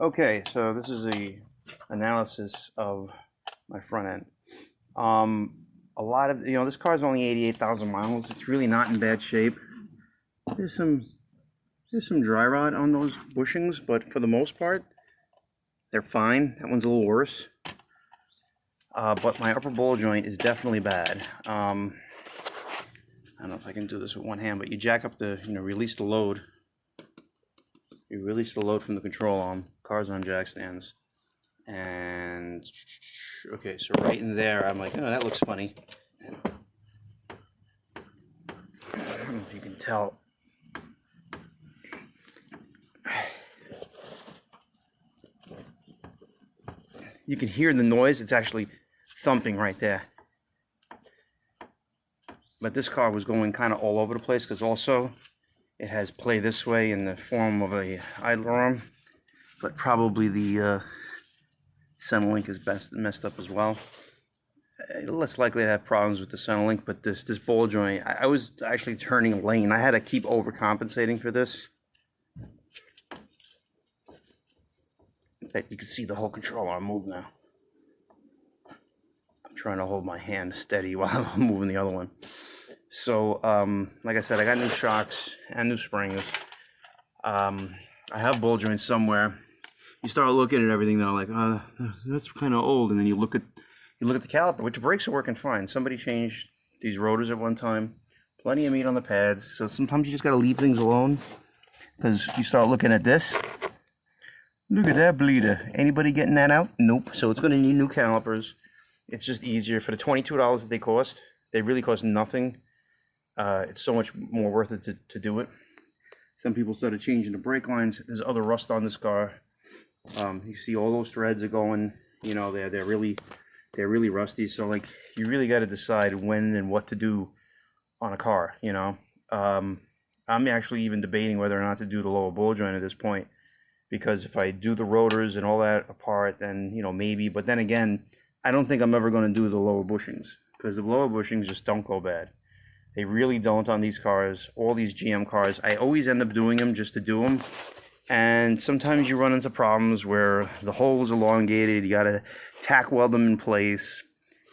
Okay, so this is the analysis of my front end. A lot of, this car is only 88,000 miles. It's really not in bad shape. There's some dry rot on those bushings, but for the most part, they're fine. That one's a little worse. But my upper ball joint is definitely bad. I don't know if I can do this with one hand, but you jack up the, release the load. You release the load from the control arm. Car's on jack stands. And, okay, so right in there, I'm like, oh, that looks funny. I don't know if you can tell. You can hear the noise. It's actually thumping right there. But this car was going kind of all over the place because also it has play this way in the form of a idler arm, but probably the center link is messed up as well. Less likely to have problems with the center link, but this ball joint, I was actually turning a lane. I had to keep overcompensating for this. In fact, you can see the whole control arm move now. I'm trying to hold my hand steady while I'm moving the other one. So, like I said, I got new shocks and new springs. I have ball joints somewhere. You start looking at everything, though, like, that's kind of old. And then you look at the caliper, which brakes are working fine. Somebody changed these rotors at one time. Plenty of meat on the pads. So sometimes you just got to leave things alone. Because you start looking at this. Look at that bleeder. Anybody getting that out? Nope. So it's going to need new calipers. It's just easier. For the $22 that they cost, they really cost nothing. It's so much more worth it to do it. Some people started changing the brake lines. There's other rust on this car. You see all those threads are going, they're really rusty. So like, you really got to decide when and what to do on a car, I'm actually even debating whether or not to do the lower ball joint at this point, because if I do the rotors and all that apart, then, maybe, but then again, I don't think I'm ever going to do the lower bushings, because the lower bushings just don't go bad. They really don't on these cars, all these GM cars. I always end up doing them just to do them. And sometimes you run into problems where the hole is elongated. You got to tack weld them in place.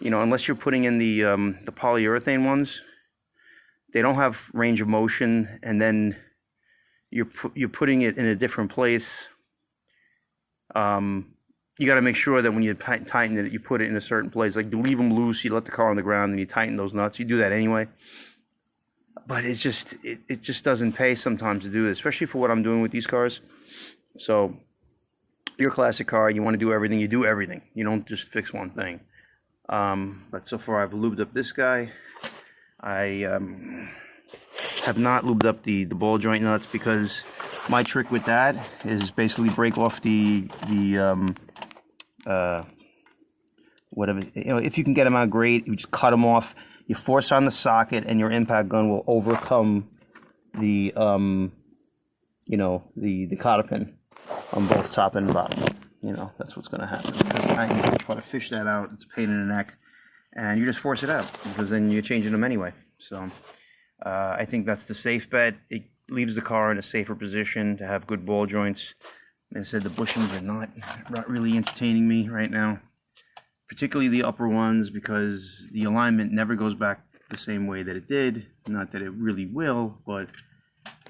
Unless you're putting in the polyurethane ones, they don't have range of motion. And then you're putting it in a different place. You got to make sure that when you tighten it, you put it in a certain place. Like, you leave them loose, you let the car on the ground, and you tighten those nuts. You do that anyway. But it's just, it just doesn't pay sometimes to do this, especially for what I'm doing with these cars. So, your classic car, you want to do everything. You do everything. You don't just fix one thing. But so far, I've lubed up this guy. I have not lubed up the ball joint nuts, because my trick with that is basically break off whatever, if you can get them out, great. You just cut them off, you force on the socket, and your impact gun will overcome the the cotter pin on both top and bottom. That's what's going to happen, because I try to fish that out. It's a pain in the neck, and you just force it out, because then you're changing them anyway. So I think that's the safe bet. It leaves the car in a safer position to have good ball joints. Like I said, the bushings are not really entertaining me right now, particularly the upper ones, because the alignment never goes back the same way that it did. Not that it really will, but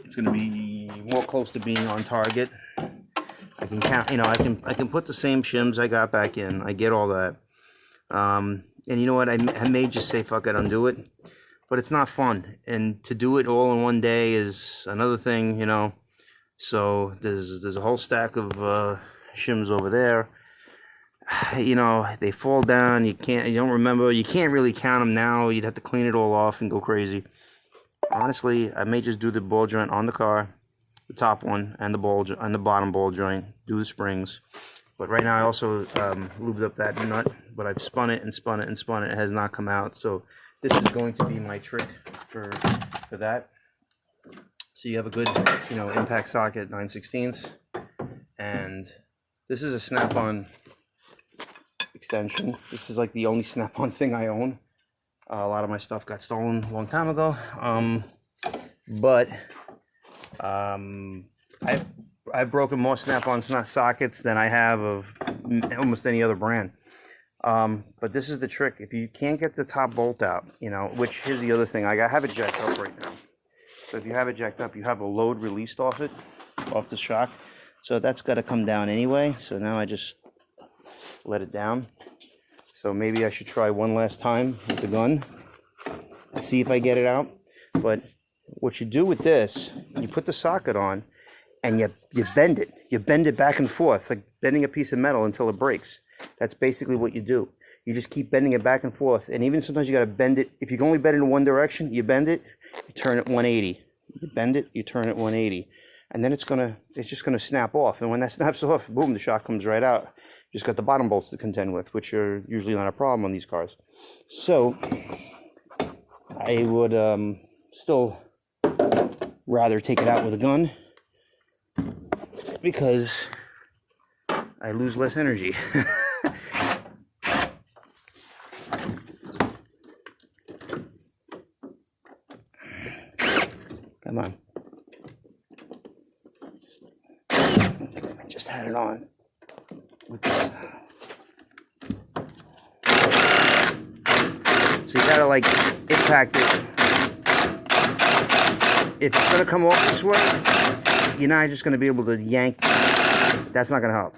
it's going to be more close to being on target. I can count, I can put the same shims I got back in. I get all that. And you know what? I may just say, fuck it, undo it. But it's not fun. And to do it all in one day is another thing, So there's a whole stack of shims over there. They fall down. You don't remember. You can't really count them now. You'd have to clean it all off and go crazy. Honestly, I may just do the ball joint on the car, the top one, and the bottom ball joint. Do the springs. But right now I also lubed up that nut, but I've spun it and spun it and spun it. It has not come out. So this is going to be my trick for that. So you have a good, impact socket 9/16, and this is a snap-on extension. This is like the only snap-on thing I own. A lot of my stuff got stolen a long time ago, but I I've broken more snap-on sockets than I have of almost any other brand. But this is the trick. If you can't get the top bolt out, you know, which here's the other thing. I have it jacked up right now. So if you have it jacked up, you have a load released off it, off the shock. So that's got to come down anyway. So now I just let it down. So maybe I should try one last time with the gun to see if I get it out. But what you do with this, you put the socket on and you bend it. You bend it back and forth, like bending a piece of metal until it breaks. That's basically what you do. You just keep bending it back and forth. And even sometimes you got to bend it. If you can only bend it in one direction, you bend it, you turn it 180. You bend it, you turn it 180. And then it's just gonna snap off. And when that snaps off, boom, the shock comes right out. You just got the bottom bolts to contend with, which are usually not a problem on these cars. So I would still rather take it out with a gun because I lose less energy. Come on. I just had it on with this. So you gotta like impact it. If it's gonna come off this way, you're not just gonna be able to yank. That's not gonna help.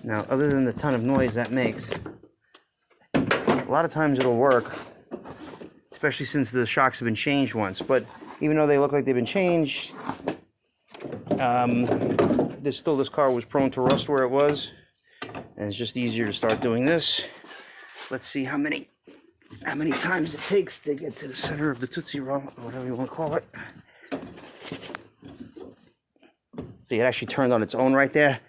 Now, other than the ton of noise that makes, a lot of times it'll work, especially since the shocks have been changed once. But even though they look like they've been changed, this car was prone to rust where it was, and it's just easier to start doing this. Let's see how many times it takes to get to the center of the Tootsie Roll, or whatever you want to call it. See, it actually turned on its own right there.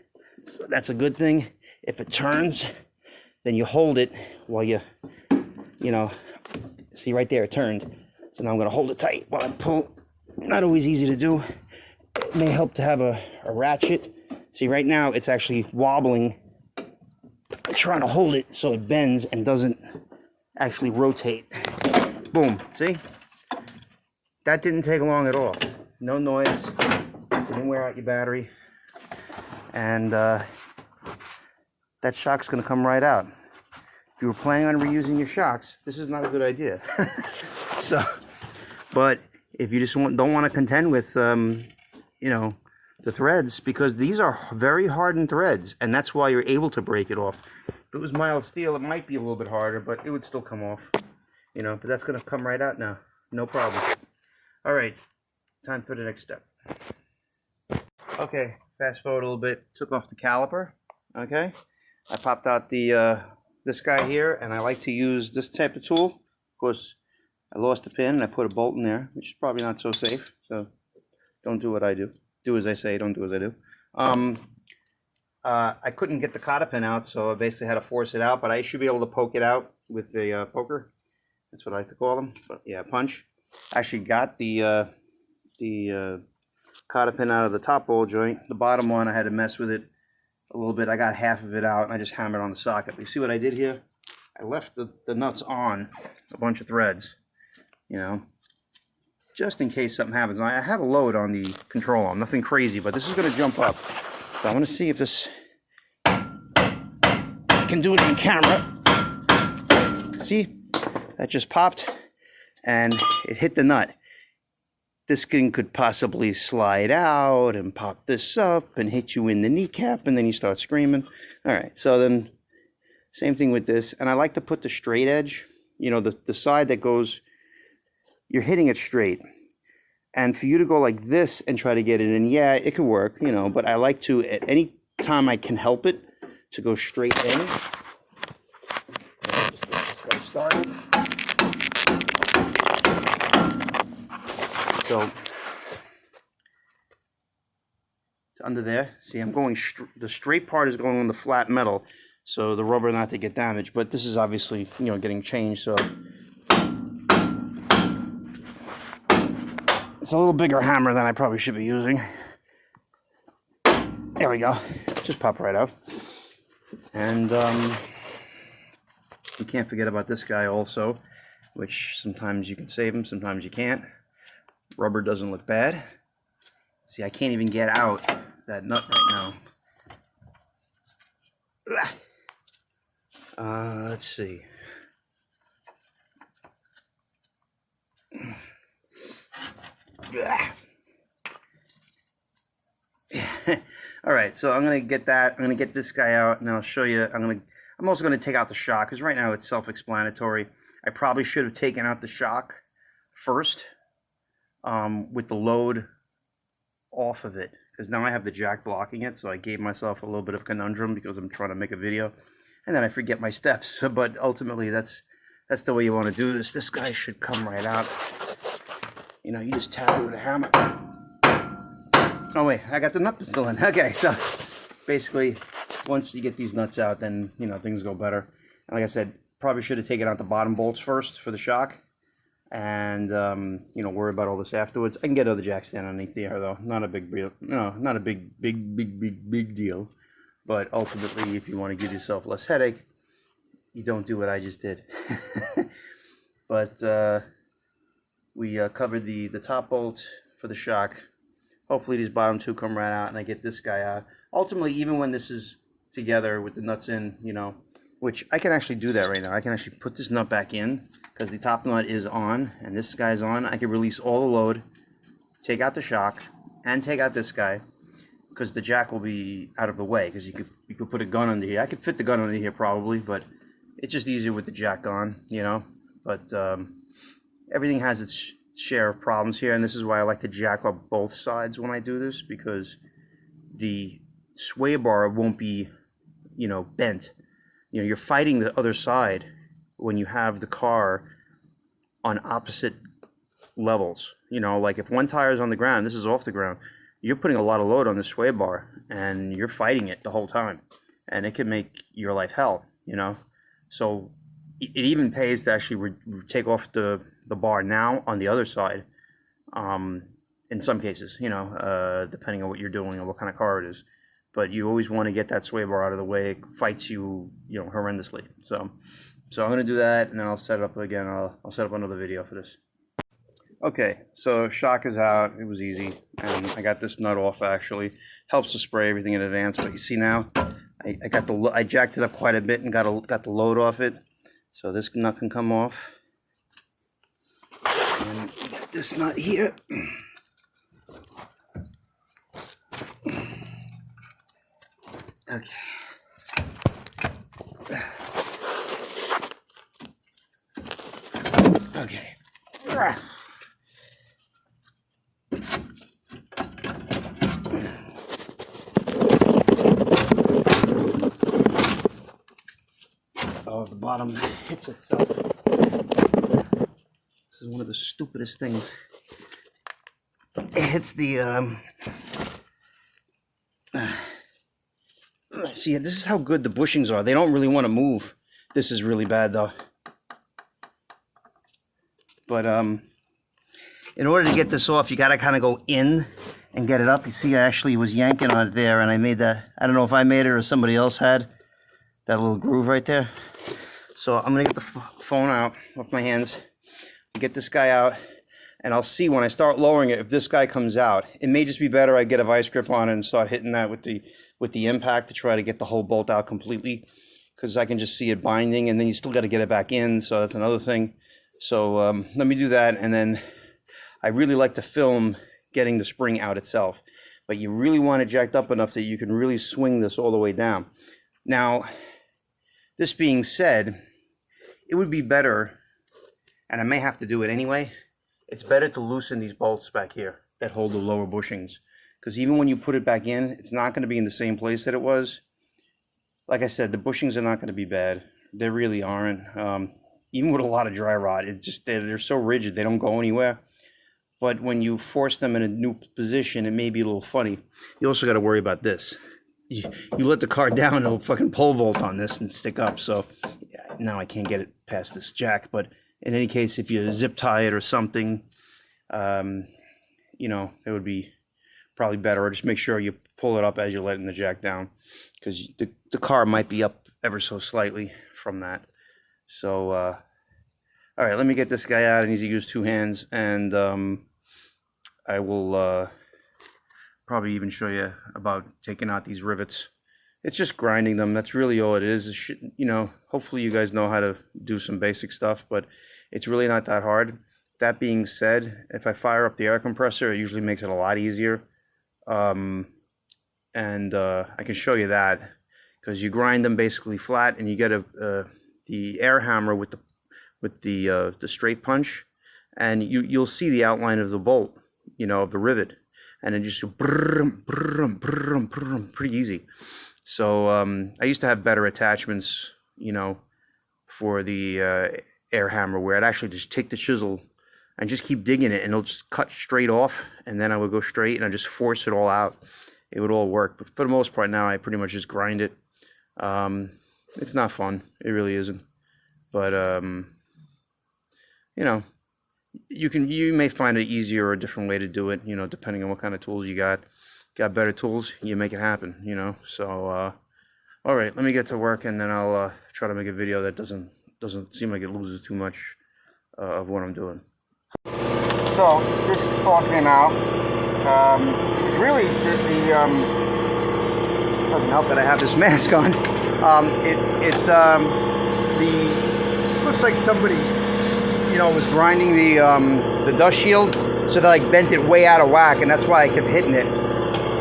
So that's a good thing. If it turns, then you hold it while you know, see right there, it turned. So now I'm going to hold it tight while I pull. Not always easy to do. It may help to have a ratchet. See, right now it's actually wobbling. I'm trying to hold it so it bends and doesn't actually rotate. Boom, see? That didn't take long at all. No noise. Didn't wear out your battery. And that shock's going to come right out. If you were planning on reusing your shocks, this is not a good idea. So, but if you just don't want to contend with, you know, the threads, because these are very hardened threads, and that's why you're able to break it off. If it was mild steel, it might be a little bit harder, but it would still come off, you know. But that's going to come right out now, no problem. All right, time for the next step. Okay, fast forward a little bit. Took off the caliper. Okay, I popped out the this guy here, and I like to use this type of tool. Of course, I lost a pin and I put a bolt in there, which is probably not so safe. So don't do what I do. Do as I say, don't do as I do. I couldn't get the cotter pin out, so I basically had to force it out, but I should be able to poke it out with the poker. That's what I like to call them. But yeah, punch. I actually got the cotter pin out of the top bowl joint. The bottom one, I had to mess with it a little bit. I got half of it out, and I just hammered on the socket. But you see what I did here? I left the nuts on a bunch of threads, you know, just in case something happens. I have a load on the control arm, nothing crazy, but this is going to jump up. So I want to see if this can do it on camera. See, that just popped, and it hit the nut. This thing could possibly slide out and pop this up and hit you in the kneecap, and then you start screaming. All right, so then same thing with this. And I like to put the straight edge, you know, the side that goes, you're hitting it straight. And for you to go like this and try to get it in, yeah, it could work, you know, but I like to, at any time I can help it, to go straight in. Just get this guy started. So it's under there. See, I'm going, the straight part is going on the flat metal, so the rubber not to get damaged. But this is obviously, you know, getting changed, so it's a little bigger hammer than I probably should be using. There we go. Just pop right out. And You can't forget about this guy also, which sometimes you can save him, sometimes you can't. Rubber doesn't look bad. See, I can't even get out that nut right now. Let's see. All right, so I'm gonna get that. I'm gonna get this guy out, and then I'll show you. I'm also gonna take out the shock, because right now it's self-explanatory. I probably should have taken out the shock first, with the load off of it, because now I have the jack blocking it. So I gave myself a little bit of conundrum because I'm trying to make a video, and then I forget my steps. But ultimately, that's the way you want to do this. This guy should come right out. You know, you just tap it with a hammer. Oh wait, I got the nut still in. Okay, so basically, once you get these nuts out, then, you know, things go better. And like I said, probably should have taken out the bottom bolts first for the shock, and you know, worry about all this afterwards. I can get other jack stand underneath there though. Not a big deal. No, not a big deal. But ultimately, if you want to give yourself less headache, you don't do what I just did. But we covered the top bolt for the shock. Hopefully these bottom two come right out and I get this guy out. Ultimately, even when this is together with the nuts in, you know, which I can actually do that right now. I can actually put this nut back in because the top nut is on and this guy's on. I can release all the load, take out the shock, and take out this guy because the jack will be out of the way, because you could put a gun under here. I could fit the gun under here probably, but it's just easier with the jack on, you know. But everything has its share of problems here, and this is why I like to jack up both sides when I do this, because the sway bar won't be, you know, bent. You know, you're fighting the other side when you have the car on opposite levels. You know, like if one tire is on the ground, this is off the ground, you're putting a lot of load on the sway bar and you're fighting it the whole time, and it can make your life hell, you know. So it even pays to actually take off the bar now on the other side, in some cases, you know, depending on what you're doing and what kind of car it is. But you always want to get that sway bar out of the way. It fights you, you know, horrendously. So I'm going to do that, and then I'll set it up again. I'll set up another video for this. Okay, so shock is out. It was easy, and I got this nut off. Actually, helps to spray everything in advance. But you see now, I jacked it up quite a bit and got the load off it. So this nut can come off. And get this nut here. Okay. Okay. Oh, the bottom hits itself. This is one of the stupidest things. It hits the see, this is how good the bushings are. They don't really want to move. This is really bad though. But in order to get this off, you gotta kind of go in and get it up. You see, I actually was yanking on it there, and I made that. I don't know if I made it or somebody else had that little groove right there. So I'm gonna get the phone out off my hands, get this guy out, and I'll see when I start lowering it if this guy comes out. It may just be better I get a vice grip on it and start hitting that with the impact to try to get the whole bolt out completely, because I can just see it binding, and then you still got to get it back in. So that's another thing. So let me do that, and then I really like to film getting the spring out itself, but you really want it jacked up enough that you can really swing this all the way down. Now, this being said, it would be better, and I may have to do it anyway, it's better to loosen these bolts back here that hold the lower bushings, because even when you put it back in, it's not going to be in the same place that it was. Like I said, the bushings are not going to be bad. They really aren't. Even with a lot of dry rot, it just they're so rigid, they don't go anywhere. But when you force them in a new position, it may be a little funny. You also got to worry about this. You let the car down, it'll fucking pole vault on this and stick up. So yeah, now I can't get it past this jack. But in any case, if you zip tie it or something, you know, it would be probably better. Or just make sure you pull it up as you're letting the jack down, because the car might be up ever so slightly from that. So, all right, let me get this guy out. I need to use 2 hands, and I will probably even show you about taking out these rivets. It's just grinding them. That's really all it is. It should, you know, hopefully you guys know how to do some basic stuff, but it's really not that hard. That being said, if I fire up the air compressor, it usually makes it a lot easier. I can show you that, because you grind them basically flat, and you get the air hammer with the straight punch, and you'll see the outline of the bolt, you know, of the rivet, and then just brum, brum, brum, brum, pretty easy. So I used to have better attachments, you know, for the air hammer, where I'd actually just take the chisel and just keep digging it, and it'll just cut straight off, and then I would go straight and I just force it all out. It would all work, but for the most part now I pretty much just grind it. It's not fun, it really isn't, but you know, you may find it easier or a different way to do it, you know, depending on what kind of tools you got. Got better tools, you make it happen, you know. So all right, let me get to work, and then I'll try to make a video that doesn't seem like it loses too much of what I'm doing. So this all came out. Really, doesn't help that I have this mask on. Looks like somebody, you know, was grinding the dust shield, so they like bent it way out of whack, and that's why I kept hitting it.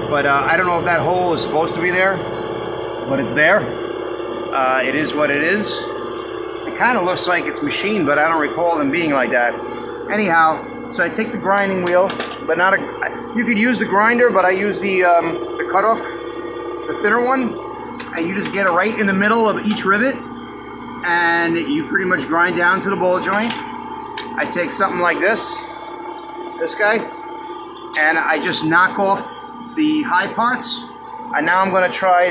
But I don't know if that hole is supposed to be there, but it's there. It is what it is. It kind of looks like it's machined, but I don't recall them being like that. Anyhow, so I take the grinding wheel, but not a. You could use the grinder, but I use the cutoff, the thinner one, and you just get it right in the middle of each rivet, and you pretty much grind down to the ball joint. I take something like this guy, and I just knock off the high parts. And now I'm going to try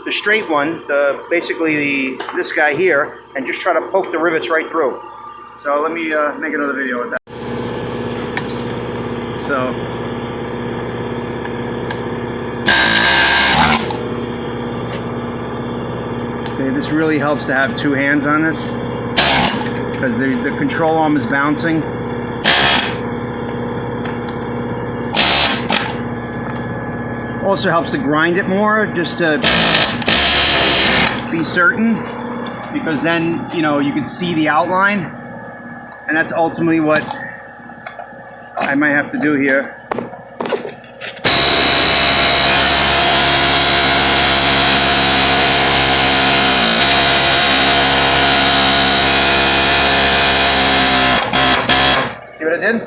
the straight one, basically this guy here, and just try to poke the rivets right through. So let me make another video with that. So okay, this really helps to have 2 hands on this, because the control arm is bouncing. Also helps to grind it more, just to be certain, because then, you know, you can see the outline, and that's ultimately what I might have to do here. See what I did?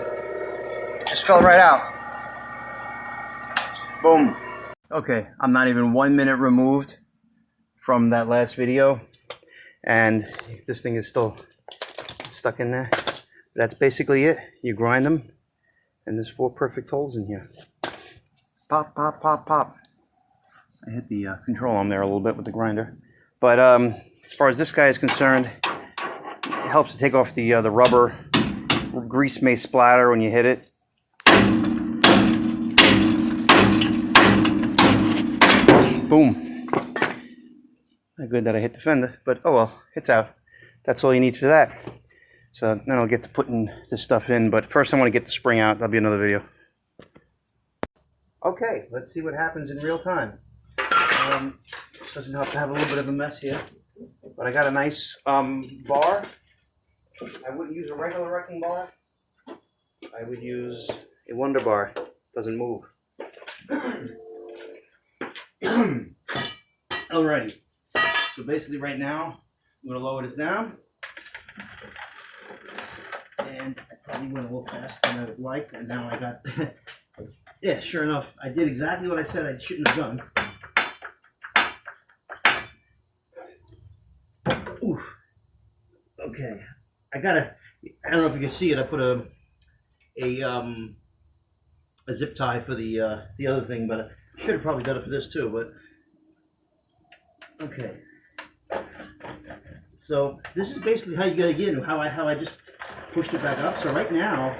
Just fell right out. Boom. Okay, I'm not even 1 minute removed from that last video, and this thing is still stuck in there. That's basically it. You grind them, and there's 4 perfect holes in here. Pop, pop, pop, pop. I hit the control arm there a little bit with the grinder. But as far as this guy is concerned, it helps to take off the rubber. Grease may splatter when you hit it. Boom. Not good that I hit the fender, but oh well, it's out. That's all you need for that. So then I'll get to putting this stuff in, but first I want to get the spring out. That'll be another video. Okay, let's see what happens in real time. Doesn't help to have a little bit of a mess here, but I got a nice bar. I wouldn't use a regular wrecking bar. I would use a Wonder Bar. Doesn't move. Alrighty. So basically right now, I'm going to lower this down. And I probably went a little faster than I would like, and now I got, yeah, sure enough, I did exactly what I said I shouldn't have done. Oof. Okay. I don't know if you can see it, I put a zip tie for the other thing, but I should have probably done it for this too, but okay. So this is basically how you gotta get it, how I just pushed it back up. So right now,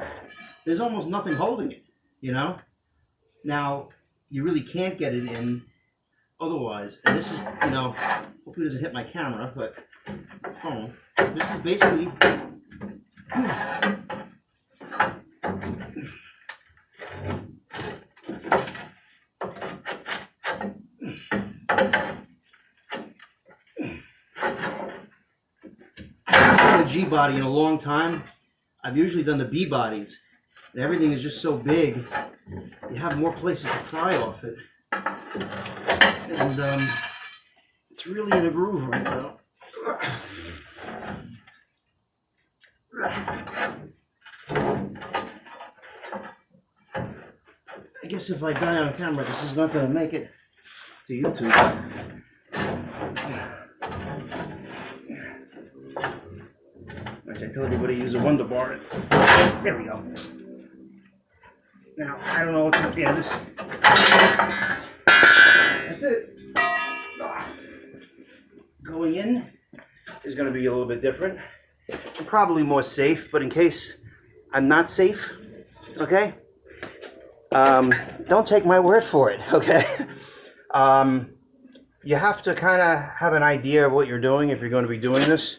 there's almost nothing holding it, you know? Now, you really can't get it in otherwise. And this is, you know, hopefully it doesn't hit my camera, but phone. This is basically a G-body in a long time. I've usually done the B-bodies, and everything is just so big, you have more places to pry off it. And it's really in a groove right now. I guess if I die on camera, this is not going to make it to YouTube. Which I told you what to use a Wonder Bar. There we go. Now, I don't know what to, yeah, this, that's it. Going in is going to be a little bit different. And probably more safe, but in case I'm not safe, okay? Don't take my word for it, okay? You have to kind of have an idea of what you're doing if you're going to be doing this.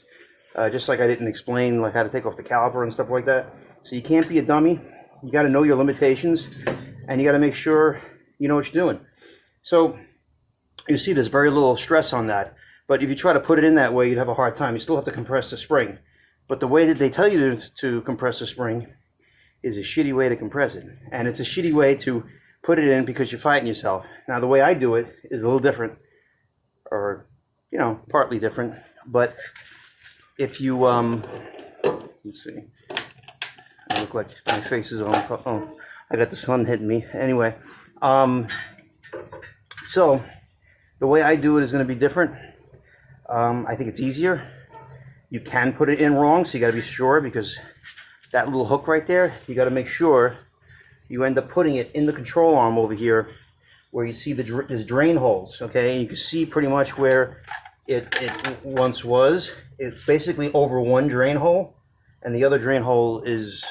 Just like I didn't explain like how to take off the caliper and stuff like that. So you can't be a dummy. You got to know your limitations, and you got to make sure you know what you're doing. So you see there's very little stress on that. But if you try to put it in that way, you'd have a hard time. You still have to compress the spring. But the way that they tell you to compress the spring is a shitty way to compress it. And it's a shitty way to put it in because you're fighting yourself. Now, the way I do it is a little different, or, you know, partly different. But if you, let's see, I look like my face is on, oh, I got the sun hitting me. Anyway, so the way I do it is going to be different. I think it's easier. You can put it in wrong, so you got to be sure, because that little hook right there, you got to make sure you end up putting it in the control arm over here where you see there's drain holes, okay? And you can see pretty much where it once was. It's basically over one drain hole, and the other drain hole is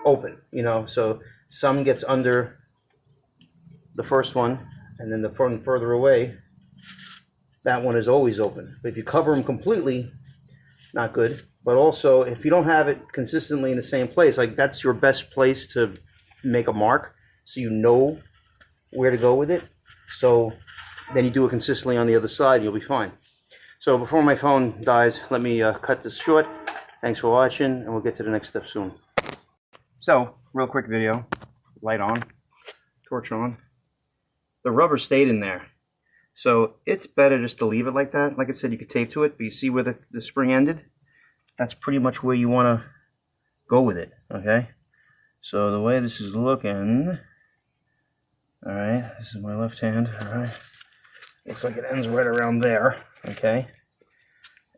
open, you know? So some gets under the first one, and then the one further away, that one is always open. But if you cover them completely, not good. But also, if you don't have it consistently in the same place, like that's your best place to make a mark, so you know where to go with it. So then you do it consistently on the other side, you'll be fine. So before my phone dies, let me cut this short. Thanks for watching, and we'll get to the next step soon. So, real quick video. Light on, torch on. The rubber stayed in there. So it's better just to leave it like that. Like I said, you could tape to it, but you see where the spring ended? That's pretty much where you want to go with it, okay? So the way this is looking, all right, this is my left hand, all right? Looks like it ends right around there, okay?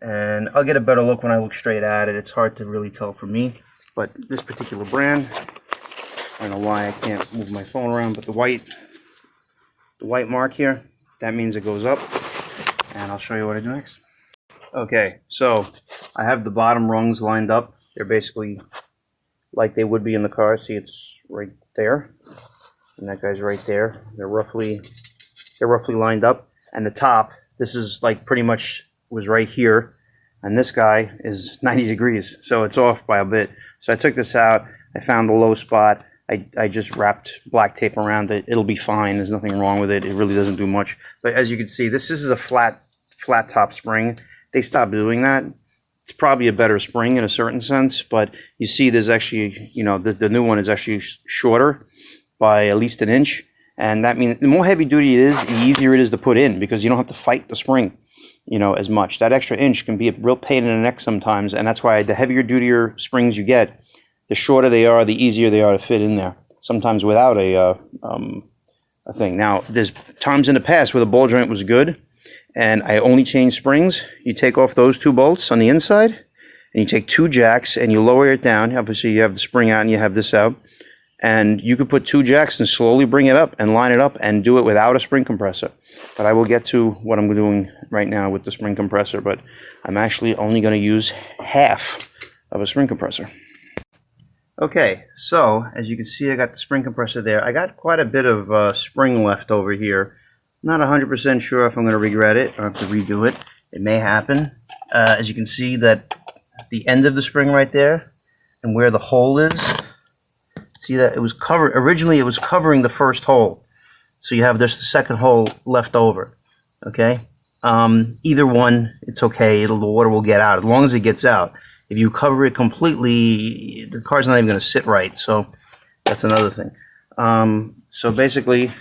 And I'll get a better look when I look straight at it. It's hard to really tell for me, but this particular brand, I don't know why I can't move my phone around, but the white mark here, that means it goes up, and I'll show you what I do next. Okay, so I have the bottom rungs lined up. They're basically like they would be in the car. See, it's right there, and that guy's right there. They're roughly lined up, and the top, this is like pretty much was right here, and this guy is 90 degrees, so it's off by a bit. So I took this out. I found the low spot. I just wrapped black tape around it. It'll be fine. There's nothing wrong with it. It really doesn't do much. But as you can see, this is a flat top spring. They stopped doing that. It's probably a better spring in a certain sense, but you see there's actually, you know, the new one is actually shorter by at least an inch. And that means the more heavy duty it is, the easier it is to put in, because you don't have to fight the spring, you know, as much. That extra inch can be a real pain in the neck sometimes, and that's why the heavier, dutier springs you get, the shorter they are, the easier they are to fit in there. Sometimes without a thing. Now, there's times in the past where the ball joint was good, and I only changed springs. You take off those two bolts on the inside, and you take two jacks, and you lower it down. Obviously, you have the spring out, and you have this out. And you could put two jacks and slowly bring it up and line it up and do it without a spring compressor. But I will get to what I'm doing right now with the spring compressor, but I'm actually only going to use half of a spring compressor. Okay, so as you can see, I got the spring compressor there. I got quite a bit of spring left over here. Not 100% sure if I'm going to regret it or have to redo it. It may happen. As you can see, that the end of the spring right there and where the hole is, see that it was covered, originally it was covering the first hole. So you have just the second hole left over, okay? Either one, it's okay, the water will get out, as long as it gets out. If you cover it completely, the car's not even going to sit right, so that's another thing. So basically,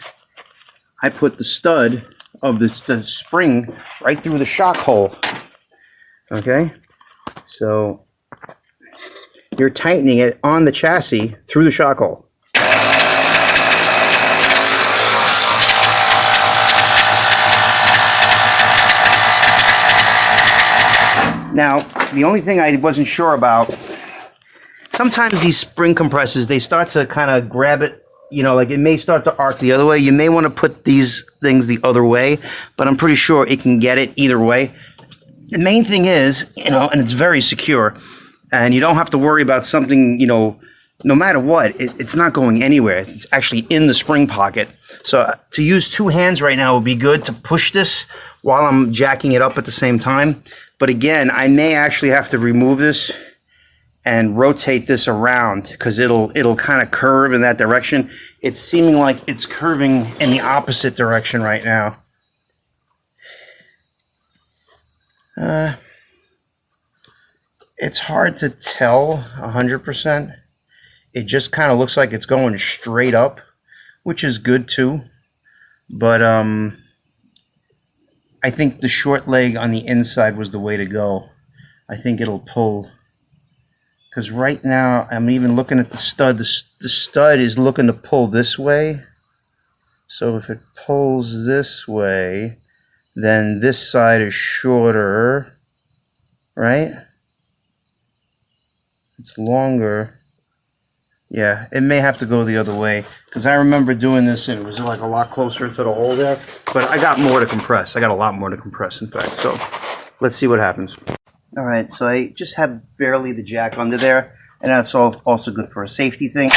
I put the stud of the spring right through the shock hole, okay? So you're tightening it on the chassis through the shock hole. Now, the only thing I wasn't sure about, sometimes these spring compressors, they start to kind of grab it, you know, like it may start to arc the other way. You may want to put these things the other way, but I'm pretty sure it can get it either way. The main thing is, you know, and it's very secure, and you don't have to worry about something, you know, no matter what, it's not going anywhere. It's actually in the spring pocket. So to use two hands right now would be good to push this while I'm jacking it up at the same time. But again, I may actually have to remove this and rotate this around because it'll kind of curve in that direction. It's seeming like it's curving in the opposite direction right now. It's hard to tell 100%. It just kind of looks like it's going straight up, which is good too. But I think the short leg on the inside was the way to go. I think it'll pull. Because right now, I'm even looking at the stud. The stud is looking to pull this way. So if it pulls this way, then this side is shorter, right? It's longer. Yeah, it may have to go the other way. Because I remember doing this and it was like a lot closer to the hole there. But I got more to compress. I got a lot more to compress, in fact. So let's see what happens. All right, so I just have barely the jack under there. And that's also good for a safety thing.